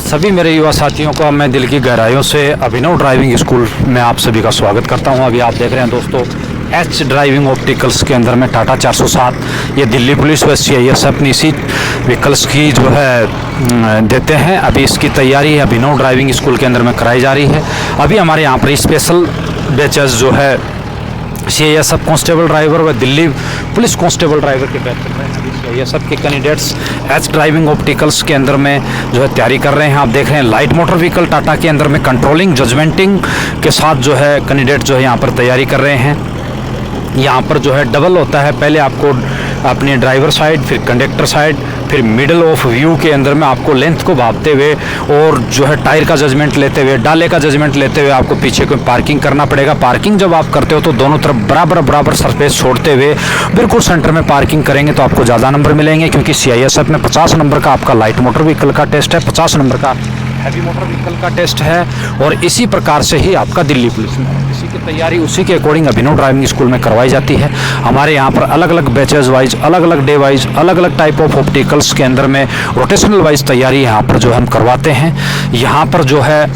सभी मेरे युवा साथियों को मैं दिल की गहराइयों से अभिनव ड्राइविंग स्कूल में आप सभी का स्वागत करता हूं। अभी आप देख रहे हैं दोस्तों एच ड्राइविंग ऑप्टिकल्स के अंदर में टाटा 407 ये दिल्ली पुलिस व CIS अपनी इसी व्हीकल्स की जो है देते हैं। अभी इसकी तैयारी अभिनव ड्राइविंग स्कूल के अंदर में कराई जा रही है। अभी हमारे यहाँ पर स्पेशल बैचेस जो है CIS सब कांस्टेबल ड्राइवर व दिल्ली पुलिस कांस्टेबल ड्राइवर के बैच चल रहे हैं। अभी CIS सब के कैंडिडेट्स एच ड्राइविंग ऑप्टिकल्स के अंदर में जो है तैयारी कर रहे हैं। आप देख रहे हैं लाइट मोटर व्हीकल टाटा के अंदर में कंट्रोलिंग जजमेंटिंग के साथ जो है कैंडिडेट जो है यहाँ पर तैयारी कर रहे हैं। यहाँ पर जो है डबल होता है, पहले आपको अपनी ड्राइवर साइड, फिर कंडक्टर साइड, फिर मिडल ऑफ व्यू के अंदर में आपको लेंथ को भापते हुए और जो है टायर का जजमेंट लेते हुए, डाले का जजमेंट लेते हुए आपको पीछे को पार्किंग करना पड़ेगा। पार्किंग जब आप करते हो तो दोनों तरफ बराबर सरफेस छोड़ते हुए बिल्कुल सेंटर में पार्किंग करेंगे तो आपको ज़्यादा नंबर मिलेंगे, क्योंकि CIS में 50 नंबर का आपका लाइट मोटर व्हीकल का टेस्ट है, 50 नंबर का हैवी मोटर व्हीकल का टेस्ट है। और इसी प्रकार से ही आपका दिल्ली पुलिस में इसी की तैयारी उसी के अकॉर्डिंग अभिनव ड्राइविंग स्कूल में करवाई जाती है। हमारे यहाँ पर अलग अलग बैचेज वाइज, अलग अलग डे वाइज, अलग अलग टाइप ऑफ ऑप्टिकल्स के अंदर में रोटेशनल वाइज तैयारी यहाँ पर जो हम करवाते हैं। यहाँ पर जो है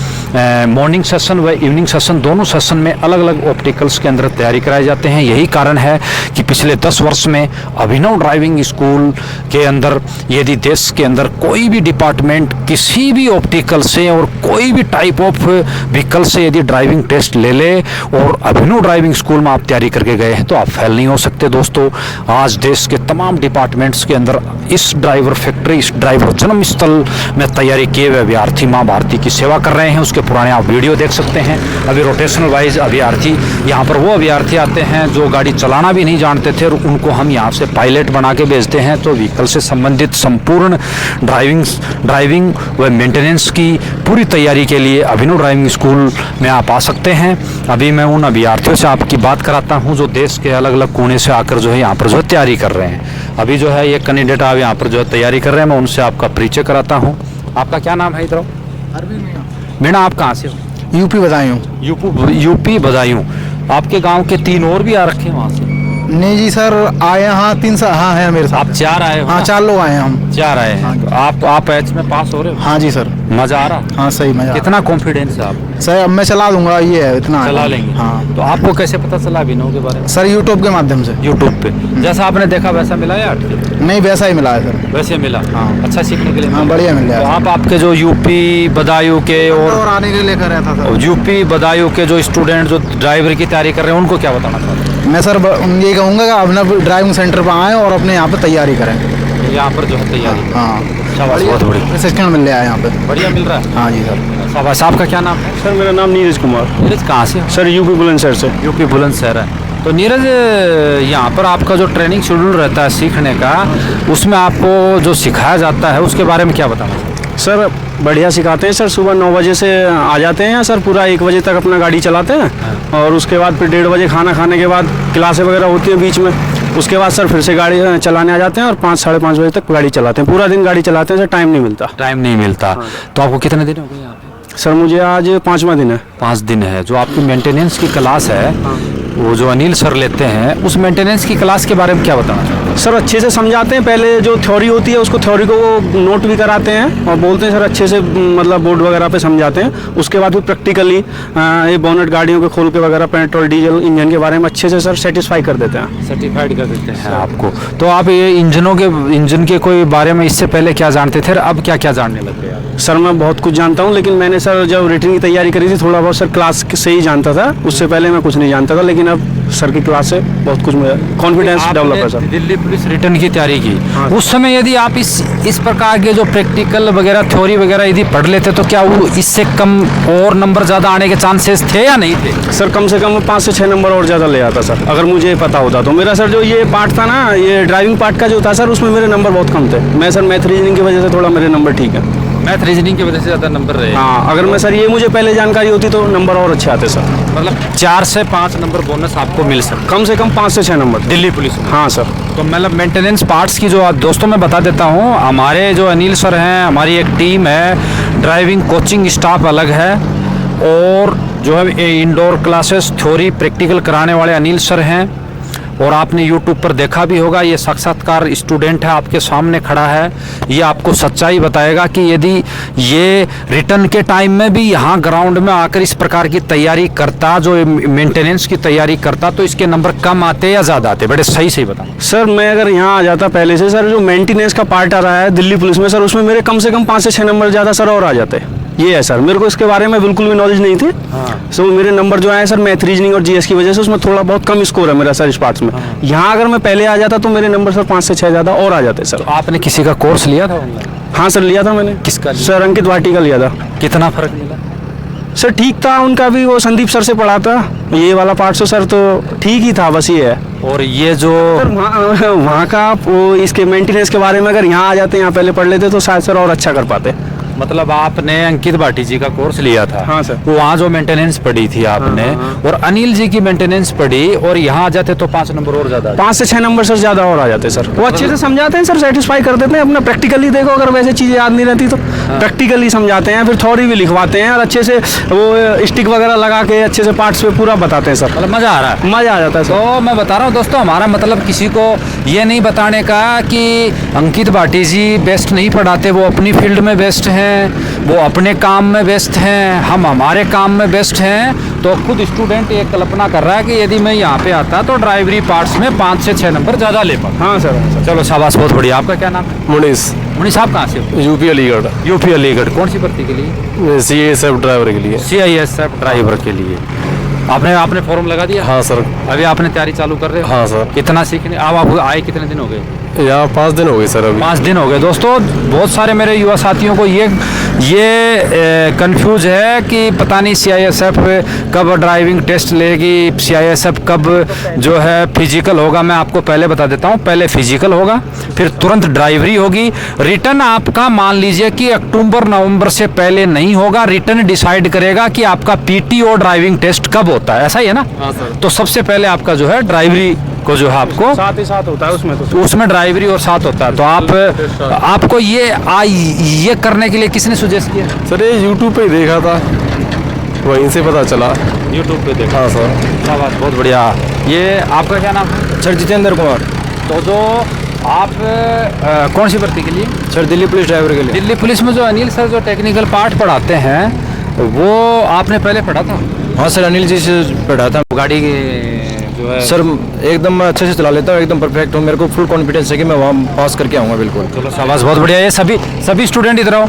मॉर्निंग सेशन व इवनिंग सेशन दोनों सेशन में अलग अलग ऑप्टिकल्स के अंदर तैयारी कराए जाते हैं। यही कारण है कि पिछले 10 वर्ष में अभिनव ड्राइविंग स्कूल के अंदर यदि देश के अंदर कोई भी डिपार्टमेंट किसी भी ऑप्टिकल से और कोई भी टाइप ऑफ व्हीकल से यदि ड्राइविंग टेस्ट ले ले और अभिनव ड्राइविंग स्कूल में आप तैयारी करके गए हैं तो आप फेल नहीं हो सकते। दोस्तों आज देश के तमाम डिपार्टमेंट्स के अंदर इस ड्राइवर फैक्ट्री, इस ड्राइवर जन्म स्थल में तैयारी किए हुए अभ्यर्थी माँ भारती की सेवा कर रहे हैं। उसके पुराने आप वीडियो देख सकते हैं। अभी रोटेशनल वाइज अभ्यर्थी यहाँ पर वो अभ्यर्थी आते हैं जो गाड़ी चलाना भी नहीं जानते थे और उनको हम यहाँ से पायलट बना के भेजते हैं। तो व्हीकल से संबंधित संपूर्ण ड्राइविंग व मेंटेनेंस की पूरी तैयारी के लिए अभिनव ड्राइविंग स्कूल में आप आ सकते हैं। अभी मैं उन अभ्यर्थियों से आपकी बात कराता हूं जो देश के अलग अलग कोने से आकर जो है यहाँ पर जो है तैयारी कर रहे हैं। अभी जो है ये कैंडिडेट आप यहाँ पर जो है तैयारी कर रहे हैं, मैं उनसे आपका परिचय कराता हूँ। आपका क्या नाम है? इधर मीणा। आप कहाँ से हो? यूपी बदायूं। यूपी बदायूं। आपके गाँव के 3 और भी आ रखे हैं वहाँ से? नहीं जी सर, आए हाँ 3 साल हाँ है मेरे साथ। आप 4 आए हो? हाँ 4 लोग आए हैं हम। 4 आए हैं। हाँ। तो आप एच में पास हो रहे हो? हाँ जी सर। मजा आ रहा? हाँ सही मजा। कितना कॉन्फिडेंस है आप? सर अब मैं चला दूंगा, ये है इतना चला लेंगे। हाँ। तो आपको कैसे पता चला अभिनव के बारे में? सर यूट्यूब के माध्यम से। यूट्यूब पे जैसा आपने देखा वैसा मिला या अटके? नहीं वैसा ही मिला है सर। वैसे मिला? हाँ। अच्छा सीखने के लिए? हाँ बढ़िया मिल तो गया। आप आपके जो यूपी बदायूं के और आने के लिए लेकर आया था सर। यूपी बदायूं के जो स्टूडेंट जो ड्राइवर की तैयारी कर रहे हैं उनको क्या बताना चाहते हैं? मैं सर ये कहूँगा कि अभिनव ड्राइविंग सेंटर पर आएँ और अपने यहाँ पे तैयारी करें। यहाँ पर जो है तैयारी? हाँ बहुत बढ़िया प्रशिक्षण मिल रहा है यहाँ पे। बढ़िया मिल रहा है। हाँ जी सर। साहब का क्या नाम है? सर मेरा नाम नीरज कुमार। नीरज कहाँ से? सर यूपी बुलंदशहर से। यूपी बुलंदशहर है। तो नीरज यहाँ पर आपका जो ट्रेनिंग शेड्यूल रहता है सीखने का, उसमें आपको जो सिखाया जाता है उसके बारे में क्या बताना चाहिए? सर बढ़िया सिखाते हैं सर। सुबह 9 बजे से आ जाते हैं सर, पूरा 1 बजे तक अपना गाड़ी चलाते हैं और उसके बाद फिर 1:30 बजे खाना खाने के बाद क्लासें वगैरह होती हैं बीच में। उसके बाद सर फिर से गाड़ी चलाने आ जाते हैं और 5 साढ़े 5 बजे तक गाड़ी चलाते हैं। पूरा दिन गाड़ी चलाते हैं सर, टाइम नहीं मिलता। टाइम नहीं मिलता। तो आपको कितने दिन हो गए यहाँ पे? सर मुझे आज 5वां दिन है। 5 दिन है। जो आपकी मेंटेनेंस की क्लास है वो जो अनिल सर लेते हैं, उस मेंटेनेंस की क्लास के बारे में क्या बताना चाहते हैं? सर अच्छे से समझाते हैं। पहले जो थ्योरी होती है उसको थ्योरी को वो नोट भी कराते हैं और बोलते हैं सर अच्छे से, मतलब बोर्ड वगैरह पे समझाते हैं। उसके बाद फिर प्रैक्टिकली ये बोनेट गाड़ियों के खोल के वगैरह पेट्रोल डीजल इंजन के बारे में अच्छे से सर सेटिस्फाई कर देते हैं। सर्टिफाइड कर देते हैं आपको। तो आप ये इंजन के कोई बारे में इससे पहले क्या जानते थे, अब क्या क्या जानने लग गए? सर मैं बहुत कुछ जानता हूँ, लेकिन मैंने सर जब रिटर्न की तैयारी करी थी थोड़ा बहुत सर क्लास से ही जानता था। उससे पहले मैं कुछ नहीं जानता था, लेकिन अब सर की क्लास से बहुत कुछ कॉन्फिडेंस डेवलप है सर। दिल्ली पुलिस रिटर्न की तैयारी की। हाँ। उस समय यदि आप इस प्रकार के जो प्रैक्टिकल वगैरह थ्योरी वगैरह यदि पढ़ लेते तो क्या वो इससे कम और नंबर ज़्यादा आने के चांसेस थे या नहीं थे? सर कम से कम 5 से 6 नंबर और ज़्यादा ले आता सर, अगर मुझे पता होता तो। मेरा सर जो ये पार्ट था ना, ये ड्राइविंग पार्ट का जो था सर, उसमें मेरे नंबर बहुत कम थे। मैं सर मैथ रीजनिंग की वजह से थोड़ा मेरे नंबर ठीक है। मैथ रीजनिंग की वजह से ज़्यादा नंबर रहे? हाँ, अगर मैं सर ये मुझे पहले जानकारी होती तो नंबर और अच्छे आते सर। मतलब 4 से 5 नंबर बोनस आपको मिल सकता? कम से कम 5 से 6 नंबर दिल्ली पुलिस में? हाँ सर। तो मतलब मेंटेनेंस पार्ट्स की जो दोस्तों मैं बता देता हूँ, हमारे जो अनिल सर हैं, हमारी एक टीम है, ड्राइविंग कोचिंग स्टाफ अलग है और जो है इंडोर क्लासेस थ्योरी प्रैक्टिकल कराने वाले अनिल सर हैं और आपने यूट्यूब पर देखा भी होगा, ये साक्षात्कार स्टूडेंट है, आपके सामने खड़ा है। ये आपको सच्चाई बताएगा कि यदि ये रिटर्न के टाइम में भी यहाँ ग्राउंड में आकर इस प्रकार की तैयारी करता, जो मेंटेनेंस की तैयारी करता, तो इसके नंबर कम आते या ज़्यादा आते? बड़े सही बताओ सर। मैं अगर यहाँ आ जाता पहले से सर, जो मेंटेनेंस का पार्ट आ रहा है दिल्ली पुलिस में सर, उसमें मेरे कम से कम 5 से 6 नंबर ज़्यादा सर और आ जाते। ये है सर, मेरे को इसके बारे में बिल्कुल भी नॉलेज नहीं थी। सो मेरे नंबर जो आए सर, मैथ रीजनिंग और जीएस की वजह से उसमें थोड़ा बहुत कम स्कोर है मेरा सर इस पार्ट्स में। यहाँ अगर मैं पहले आ जाता तो मेरे नंबर सर 5 से 6 ज़्यादा और आ जाते सर। तो आपने किसी का कोर्स लिया था? हाँ सर, लिया था मैंने। किसका लिया? सर अंकित भाटी का लिया था। कितना फर्क मिला? सर ठीक था, उनका भी वो संदीप सर से पढ़ा था ये वाला पार्ट, से सर तो ठीक ही था, बस ये है। और ये जो सर वहाँ का वो इसके मेंटेनेंस के बारे में अगर यहाँ आ जाते, यहाँ पहले पढ़ लेते तो शायद सर और अच्छा कर पाते। मतलब आपने अंकित भाटी जी का कोर्स लिया था? हाँ सर। वहाँ जो मेंटेनेंस पढ़ी थी आपने, और अनिल जी की मेंटेनेंस पढ़ी, और यहाँ आ जाते तो 5 नंबर और ज्यादा? 5 से 6 नंबर सर ज्यादा और आ जाते सर। वो अच्छे से समझाते हैं सर, सेटिस्फाई कर देते हैं अपना। प्रैक्टिकली देखो, अगर वैसे चीजें याद नहीं रहती तो प्रैक्टिकली समझाते हैं, फिर थ्योरी भी लिखवाते हैं और अच्छे से वो स्टिक वगैरह लगा के अच्छे से पार्ट्स पे पूरा बताते हैं सर। मतलब मजा आ रहा है? मजा आ जाता है सर। तो मैं बता रहा हूँ दोस्तों, हमारा मतलब किसी को ये नहीं बताने का कि अंकित भाटी जी बेस्ट नहीं पढ़ाते, वो अपनी फील्ड में बेस्ट हैं, वो अपने काम में बेस्ट हैं, हम हमारे काम में बेस्ट हैं। तो खुद स्टूडेंट ये कल्पना कर रहा है कि यदि मैं यहाँ पे आता तो ड्राइवरी पार्ट्स में 5 से 6 नंबर ज़्यादा ले पाता। हाँ सर। चलो शाबाश, बहुत बढ़िया। आपका क्या नाम है? मुनीस। मुनीस साहब कहाँ से हो? यूपी अलीगढ़। यूपी अलीगढ़। कौन सी भर्ती के लिए? CISF ड्राइवर के लिए। CISF ड्राइवर के लिए आपने फॉर्म लगा दिया? हाँ सर। अभी आपने तैयारी चालू कर रहे हो? हाँ सर। कितना सीखने अब आप आए, कितने दिन हो गए? यहाँ 5 दिन हो गए सर। अभी 5 दिन हो गए। दोस्तों, बहुत सारे मेरे युवा साथियों को ये कंफ्यूज है कि पता नहीं CISF कब ड्राइविंग टेस्ट लेगी, CISF कब जो है फिजिकल होगा। मैं आपको पहले बता देता हूँ, पहले फिजिकल होगा, फिर तुरंत ड्राइवरी होगी। रिटर्न आपका मान लीजिए कि अक्टूबर नवंबर से पहले नहीं होगा। रिटर्न डिसाइड करेगा कि आपका PTO ड्राइविंग टेस्ट कब होता है, ऐसा ही है ना? हाँ सर। तो सबसे पहले आपका जो है ड्राइवरी को जो है आपको साथ ही साथ होता है उसमें, तो उसमें ड्राइवरी और साथ होता है। तो आपको ये करने के लिए किसने सुजेस्ट किया? सर ये YouTube पे ही देखा था, वहीं से पता चला। YouTube पे देखा? हाँ सर। शाबाश, बहुत बढ़िया। ये आपका क्या नाम है? सर जितेंद्र कुमार। तो जो आप कौन सी भर्ती के लिए? सर दिल्ली पुलिस ड्राइवर के लिए। दिल्ली पुलिस में जो अनिल सर जो टेक्निकल पार्ट पढ़ाते हैं, वो आपने पहले पढ़ा था? हाँ सर, अनिल जी से पढ़ा था। गाड़ी जो है सर एकदम मैं अच्छे से चला लेता हूँ, एकदम परफेक्ट हूँ। मेरे को फुल कॉन्फिडेंस है कि मैं वहाँ पास करके आऊँगा बिल्कुल। चलो शाबाश, बहुत बढ़िया। ये सभी स्टूडेंट इधर आओ।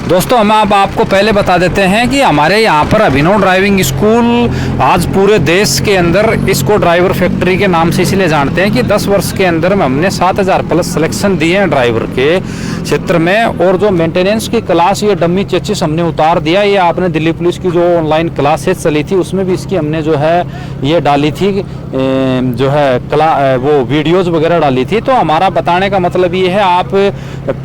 दोस्तों, हम अब आपको पहले बता देते हैं कि हमारे यहाँ पर अभिनव ड्राइविंग स्कूल आज पूरे देश के अंदर इसको ड्राइवर फैक्ट्री के नाम से इसलिए जानते हैं कि 10 वर्ष के अंदर में हमने 7000 प्लस सिलेक्शन दिए हैं ड्राइवर के क्षेत्र में। और जो मेंटेनेंस की क्लास, ये डमी चेचिस हमने उतार दिया। ये आपने दिल्ली पुलिस की जो ऑनलाइन क्लासेस चली थी उसमें भी इसकी हमने जो है ये डाली थी, जो है वो वीडियोज़ वगैरह डाली थी। तो हमारा बताने का मतलब ये है, आप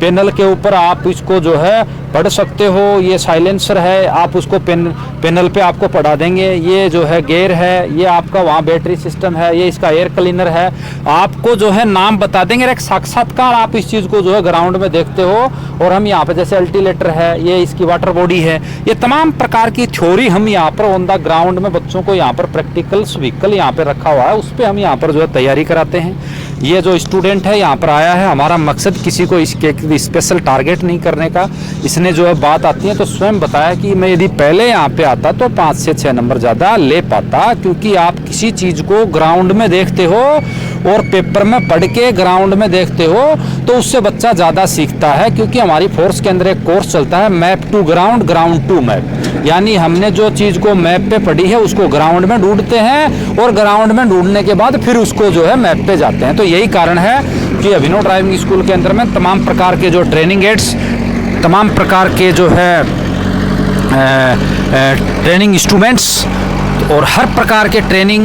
पैनल के ऊपर आप इसको जो है पढ़ सकते हो। ये साइलेंसर है, आप उसको पैनल पे आपको पढ़ा देंगे। ये जो है गेयर है, ये आपका वहाँ बैटरी सिस्टम है, ये इसका एयर क्लीनर है, आपको जो है नाम बता देंगे। एक साक्षात्कार आप इस चीज़ को जो है ग्राउंड में देखते हो। और हम यहाँ पे जैसे अल्टीलेटर है, ये इसकी वाटर बॉडी है, ये तमाम प्रकार की थ्योरी हम यहाँ पर ऑन द ग्राउंड में बच्चों को यहाँ पर प्रैक्टिकल्स व्हीकल यहाँ पर रखा हुआ है, उस पर हम यहाँ पर जो है तैयारी कराते हैं। ये जो स्टूडेंट है यहाँ पर आया है, हमारा मकसद किसी को इसके स्पेशल टारगेट नहीं करने का। इसने जो है बात आती है तो स्वयं बताया कि मैं यदि पहले यहाँ पे आता तो 5 से 6 नंबर ज़्यादा ले पाता, क्योंकि आप किसी चीज़ को ग्राउंड में देखते हो और पेपर में पढ़ के ग्राउंड में देखते हो तो उससे बच्चा ज़्यादा सीखता है। क्योंकि हमारी फोर्स के अंदर एक कोर्स चलता है map to ground, ground to map, यानी हमने जो चीज़ को मैप पे पढ़ी है उसको ग्राउंड में ढूंढते हैं और ग्राउंड में ढूंढने के बाद फिर उसको जो है मैप पे जाते हैं। तो यही कारण है कि अभिनव ड्राइविंग स्कूल के अंदर में तमाम प्रकार के जो ट्रेनिंग एड्स, तमाम प्रकार के जो है ट्रेनिंग इंस्ट्रूमेंट्स और हर प्रकार के ट्रेनिंग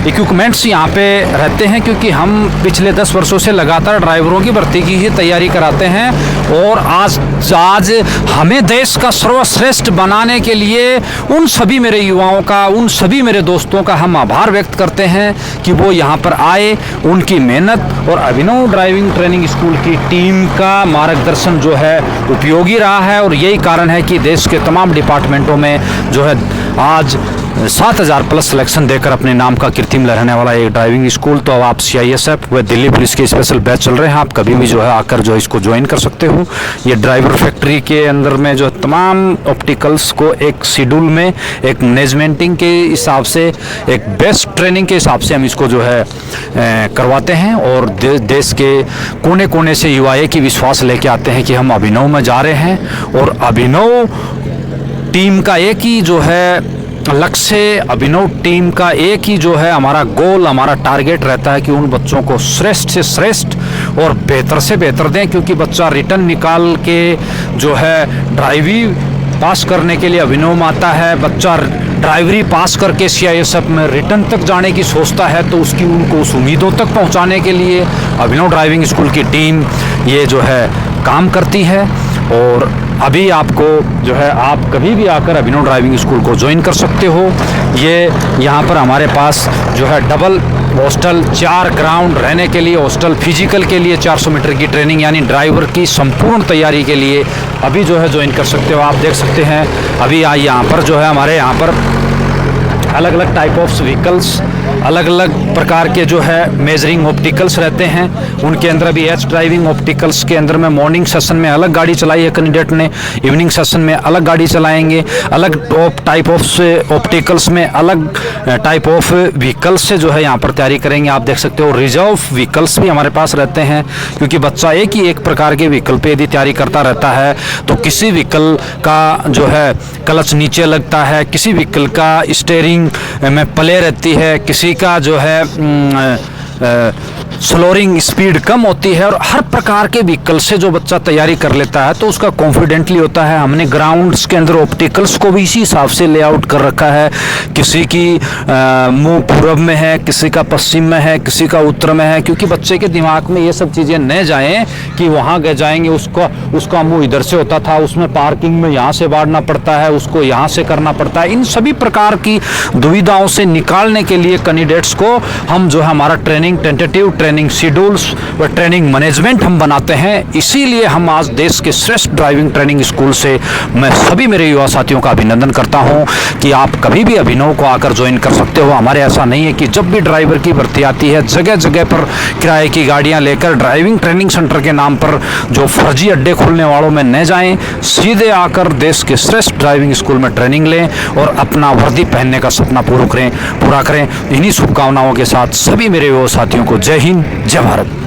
इक्विपमेंट्स यहाँ पे रहते हैं। क्योंकि हम पिछले 10 वर्षों से लगातार ड्राइवरों की भर्ती की ही तैयारी कराते हैं। और आज हमें देश का सर्वश्रेष्ठ बनाने के लिए उन सभी मेरे युवाओं का, उन सभी मेरे दोस्तों का हम आभार व्यक्त करते हैं कि वो यहाँ पर आए। उनकी मेहनत और अभिनव ड्राइविंग ट्रेनिंग स्कूल की टीम का मार्गदर्शन जो है उपयोगी रहा है। और यही कारण है कि देश के तमाम डिपार्टमेंटों में जो है आज 7,000 प्लस सिलेक्शन देकर अपने नाम का कीर्तिम लहराने वाला एक ड्राइविंग स्कूल। तो अब आप CISF व दिल्ली पुलिस के स्पेशल बैच चल रहे हैं, आप कभी भी जो है आकर जो इसको ज्वाइन कर सकते हो। ये ड्राइवर फैक्ट्री के अंदर में जो तमाम ऑप्टिकल्स को एक शेड्यूल में, एक मैनेजमेंटिंग के हिसाब से, एक बेस्ट ट्रेनिंग के हिसाब से हम इसको जो है करवाते हैं और देश के कोने कोने से युवा एक ही विश्वास लेके आते हैं कि हम अभिनव में जा रहे हैं और अभिनव टीम का एक ही जो है लक्ष्य, अभिनव टीम का एक ही जो है हमारा गोल, हमारा टारगेट रहता है कि उन बच्चों को श्रेष्ठ से श्रेष्ठ और बेहतर से बेहतर दें, क्योंकि बच्चा रिटर्न निकाल के जो है ड्राइविंग पास करने के लिए अभिनव में आता है, बच्चा ड्राइवरी पास करके CISF में रिटर्न तक जाने की सोचता है, तो उसकी उनको उस उम्मीदों तक पहुंचाने के लिए अभिनव ड्राइविंग स्कूल की टीम ये जो है काम करती है। और अभी आपको जो है आप कभी भी आकर अभिनव ड्राइविंग स्कूल को ज्वाइन कर सकते हो। ये यहाँ पर हमारे पास जो है डबल हॉस्टल, 4 ग्राउंड रहने के लिए हॉस्टल, फिजिकल के लिए 400 मीटर की ट्रेनिंग यानी ड्राइवर की संपूर्ण तैयारी के लिए अभी जो है ज्वाइन कर सकते हो। आप देख सकते हैं अभी यहाँ पर जो है हमारे यहाँ पर अलग अलग टाइप ऑफ व्हीकल्स, अलग अलग प्रकार के जो है मेजरिंग ऑप्टिकल्स रहते हैं, उनके अंदर अभी एच ड्राइविंग ऑप्टिकल्स के अंदर में मॉर्निंग सेशन में अलग गाड़ी चलाई है कैंडिडेट ने, इवनिंग सेशन में अलग गाड़ी चलाएंगे, अलग टाइप ऑफ ऑप्टिकल्स में अलग टाइप ऑफ व्हीकल्स से जो है यहाँ पर तैयारी करेंगे। आप देख सकते हो रिजर्व व्हीकल्स भी हमारे पास रहते हैं, क्योंकि बच्चा एक ही एक प्रकार के व्हीकल पे यदि तैयारी करता रहता है तो किसी व्हीकल का जो है क्लच नीचे लगता है, किसी व्हीकल का स्टीयरिंग में प्ले रहती है, किसी का जो है स्लोरिंग स्पीड कम होती है, और हर प्रकार के व्हीकल से जो बच्चा तैयारी कर लेता है तो उसका कॉन्फिडेंटली होता है। हमने ग्राउंड्स के अंदर ऑप्टिकल्स को भी इसी हिसाब से लेआउट कर रखा है, किसी की मुंह पूरब में है, किसी का पश्चिम में है, किसी का उत्तर में है, क्योंकि बच्चे के दिमाग में ये सब चीज़ें न जाएं कि वहाँ गए जाएंगे उसका मुंह इधर से होता था, उसमें पार्किंग में यहाँ से बाढ़ना पड़ता है, उसको यहाँ से करना पड़ता है। इन सभी प्रकार की दुविधाओं से निकालने के लिए कैंडिडेट्स को हम जो है हमारा ट्रेनिंग, टेंटेटिव ट्रेनिंग शेड्यूल्स व ट्रेनिंग मैनेजमेंट हम बनाते हैं। इसीलिए हम आज देश के श्रेष्ठ ड्राइविंग ट्रेनिंग स्कूल से मैं सभी मेरे युवा साथियों का अभिनंदन करता हूं कि आप कभी भी अभिनव को आकर ज्वाइन कर सकते हो। हमारे ऐसा नहीं है कि जब भी ड्राइवर की भर्ती आती है जगह जगह पर किराए की गाड़ियां लेकर ड्राइविंग ट्रेनिंग सेंटर के नाम पर जो फर्जी अड्डे खोलने वालों में न जाएं, सीधे आकर देश के श्रेष्ठ ड्राइविंग स्कूल में ट्रेनिंग लें और अपना वर्दी पहनने का सपना पूरा करें। इन्हीं शुभकामनाओं के साथ सभी मेरे युवा साथियों को जय हिंद, जय भारत।